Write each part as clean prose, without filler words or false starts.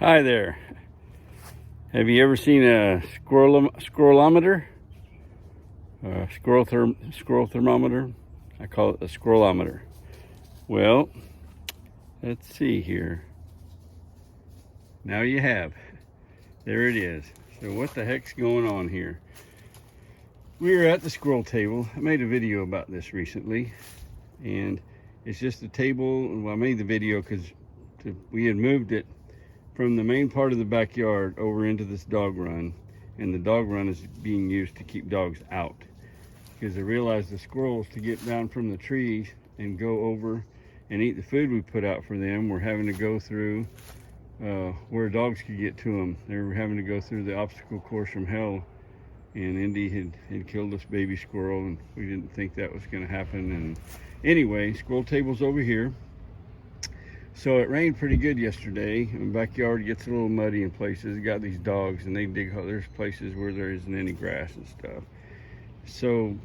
Hi there. Have you ever seen a squirrel-ometer? Squirrel thermometer? I call it a squirrel-ometer. Well, let's see here. Now you have. There it is. So what the heck's going on here? We're at the squirrel table. I made a video about this recently, and it's just a table. Well, I made the video because we had moved it from the main part of the backyard over into this dog run, and the dog run is being used to keep dogs out, because I realized the squirrels, to get down from the trees and go over and eat the food we put out for them, were having to go through where dogs could get to them. They were having to go through the obstacle course from hell, and Indy had killed this baby squirrel, and we didn't think that was going to happen. And anyway, squirrel table's over here. So it rained pretty good yesterday, and the backyard gets a little muddy in places. You got these dogs, and they dig. There's places where there isn't any grass and stuff. So,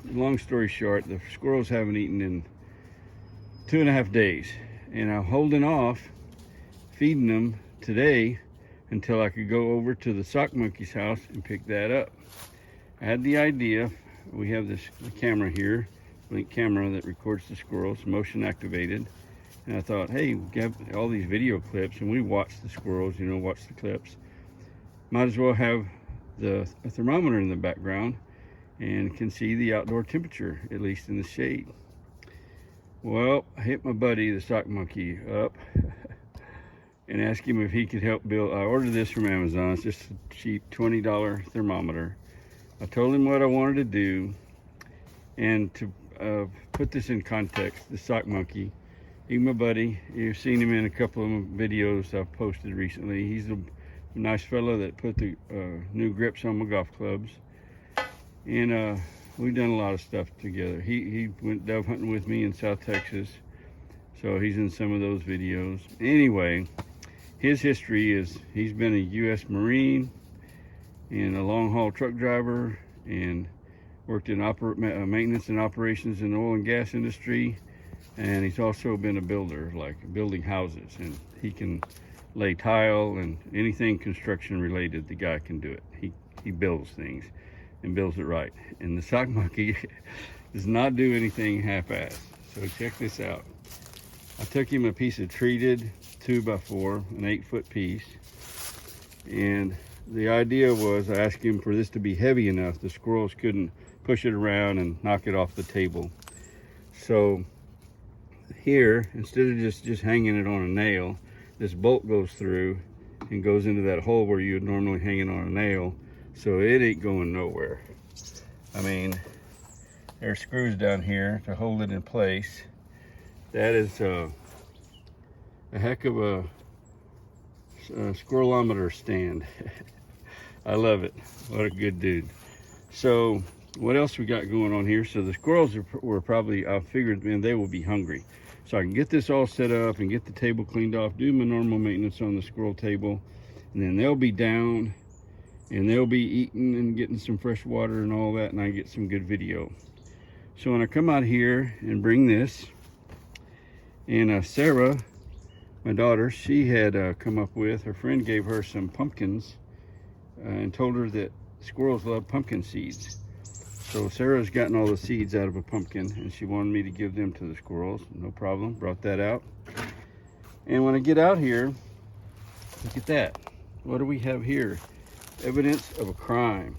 long story short, the squirrels haven't eaten in 2.5 days, and I'm holding off feeding them today until I could go over to the sock monkey's house and pick that up. I had the idea. We have the camera here, link camera that records the squirrels, motion activated. And I thought, hey, we have all these video clips, and we watch the squirrels, watch the clips. Might as well have a thermometer in the background and can see the outdoor temperature, at least in the shade. Well, I hit my buddy, the sock monkey, up and asked him if he could help build. I ordered this from Amazon. It's just a cheap $20 thermometer. I told him what I wanted to do, and to put this in context, the sock monkey, he's my buddy. You've seen him in a couple of videos I've posted recently. He's a nice fellow that put the new grips on my golf clubs. And we've done a lot of stuff together. He went dove hunting with me in South Texas, so he's in some of those videos. Anyway, his history is he's been a U.S. Marine and a long-haul truck driver, and worked in maintenance and operations in the oil and gas industry. And he's also been a builder, like building houses, and he can lay tile and anything construction related. The guy can do it. He builds things and builds it right. And the sock monkey does not do anything half-assed. So check this out. I took him a piece of treated 2x4, an 8-foot piece, and the idea was I asked him for this to be heavy enough the squirrels couldn't push it around and knock it off the table. So here, instead of just hanging it on a nail, this bolt goes through and goes into that hole where you would normally hang it on a nail, so it ain't going nowhere. I mean, there's screws down here to hold it in place. That is a heck of a squirrel-ometer stand. I love it. What a good dude. So what else we got going on here? So the squirrels were probably, I figured, man, they will be hungry. So I can get this all set up and get the table cleaned off, do my normal maintenance on the squirrel table, and then they'll be down and they'll be eating and getting some fresh water and all that, and I get some good video. So when I come out here and bring this, and Sarah, my daughter, she had come up with, her friend gave her some pumpkins and told her that squirrels love pumpkin seeds. So Sarah's gotten all the seeds out of a pumpkin, and she wanted me to give them to the squirrels. No problem, brought that out. And when I get out here, look at that. What do we have here? Evidence of a crime.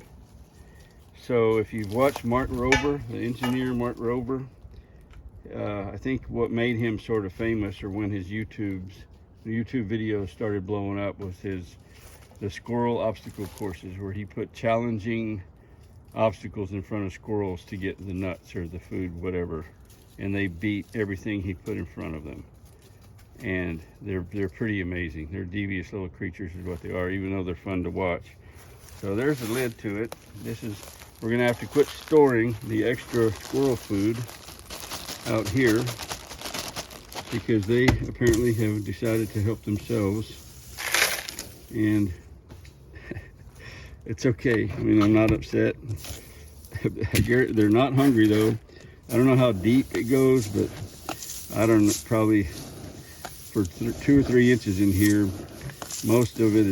So if you've watched Mark Rober, the engineer Mark Rober, I think what made him sort of famous, or when his YouTube videos started blowing up, was the squirrel obstacle courses, where he put challenging obstacles in front of squirrels to get the nuts or the food, whatever, and they beat everything he put in front of them. And they're pretty amazing. They're devious little creatures is what they are, even though they're fun to watch. So there's a lid to it. We're gonna have to quit storing the extra squirrel food out here, because they apparently have decided to help themselves, and it's okay. I mean, I'm not upset. They're not hungry though. I don't know how deep it goes, but I don't know, probably for 2 or 3 inches in here, Most of it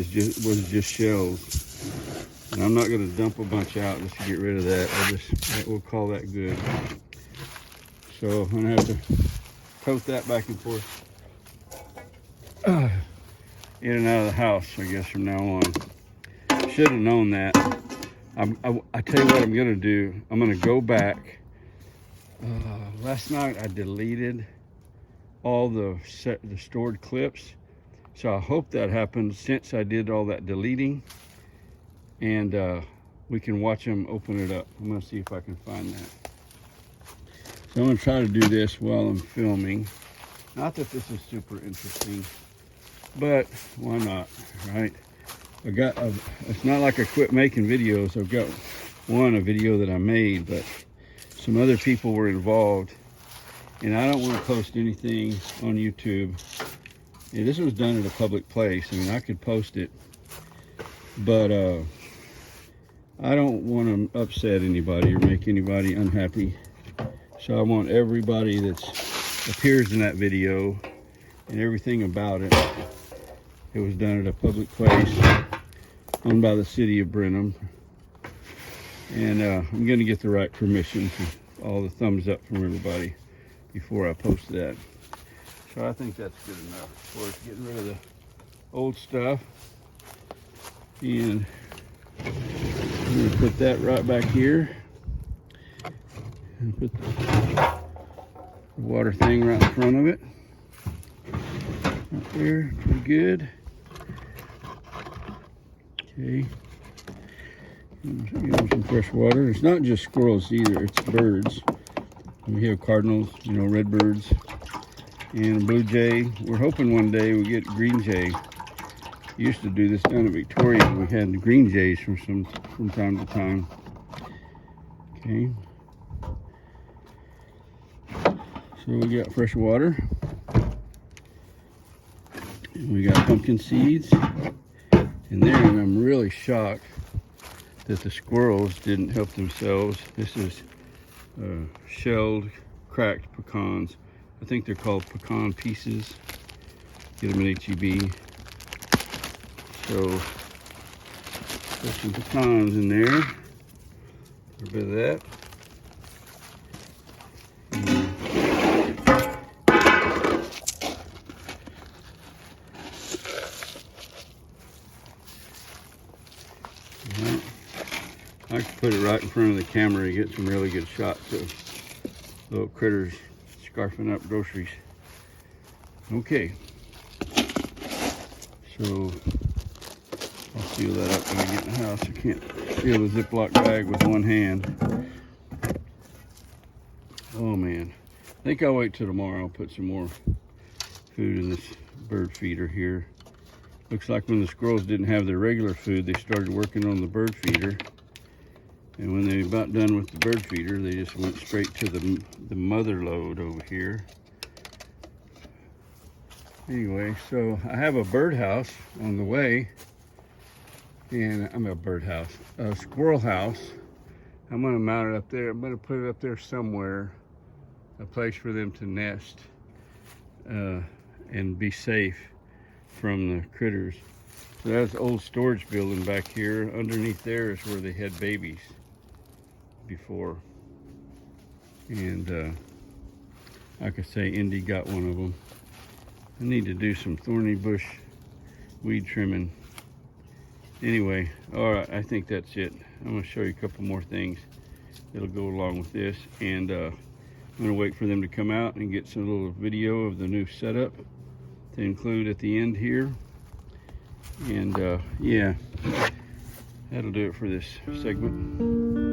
was just shells. And I'm not going to dump a bunch out just to get rid of that. We'll call that good. So I'm going to have to coat that back and forth in and out of the house, I guess, from now on. Should have known that. I tell you what I'm going to do. I'm going to go back. Last night I deleted all the stored clips. So I hope that happened since I did all that deleting. And we can watch them open it up. I'm going to see if I can find that. So I'm going to try to do this while I'm filming. Not that this is super interesting, but why not, right? It's not like I quit making videos. I've got a video that I made, but some other people were involved, and I don't want to post anything on YouTube. Yeah, this was done at a public place. I mean, I could post it, but I don't want to upset anybody or make anybody unhappy. So I want everybody that appears in that video and everything about it. It was done at a public place owned by the city of Brenham. And I'm going to get the right permission for all the thumbs up from everybody before I post that. So I think that's good enough for us getting rid of the old stuff. And I'm going to put that right back here. And put the water thing right in front of it. Right there, pretty good. Okay. Give them some fresh water. It's not just squirrels either, it's birds. We have cardinals, red birds, and a blue jay. We're hoping one day we get green jay. We used to do this down in Victoria. We had the green jays from time to time. Okay. So we got fresh water. And we got pumpkin seeds in there, and I'm really shocked that the squirrels didn't help themselves. This is shelled, cracked pecans. I think they're called pecan pieces. Get them at HEB. So put some pecans in there. A little bit of that. I can put it right in front of the camera to get some really good shots of little critters scarfing up groceries. Okay, so I'll seal that up when I get in the house. I can't seal a Ziploc bag with one hand. Oh man, I think I'll wait till tomorrow. I'll put some more food in this bird feeder here. Looks like when the squirrels didn't have their regular food, they started working on the bird feeder. And when they about done with the bird feeder, they just went straight to the mother load over here. Anyway, so I have a birdhouse on the way. And I'm a squirrel house. I'm gonna mount it up there. I'm gonna put it up there somewhere, a place for them to nest and be safe from the critters. So that's an old storage building back here. Underneath there is where they had babies before. And like I say, Indy got one of them. I need to do some thorny bush weed trimming. Anyway, all right, I think that's it. I'm going to show you a couple more things that'll go along with this, and I'm going to wait for them to come out and get some little video of the new setup to include at the end here. And yeah, that'll do it for this segment.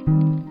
you.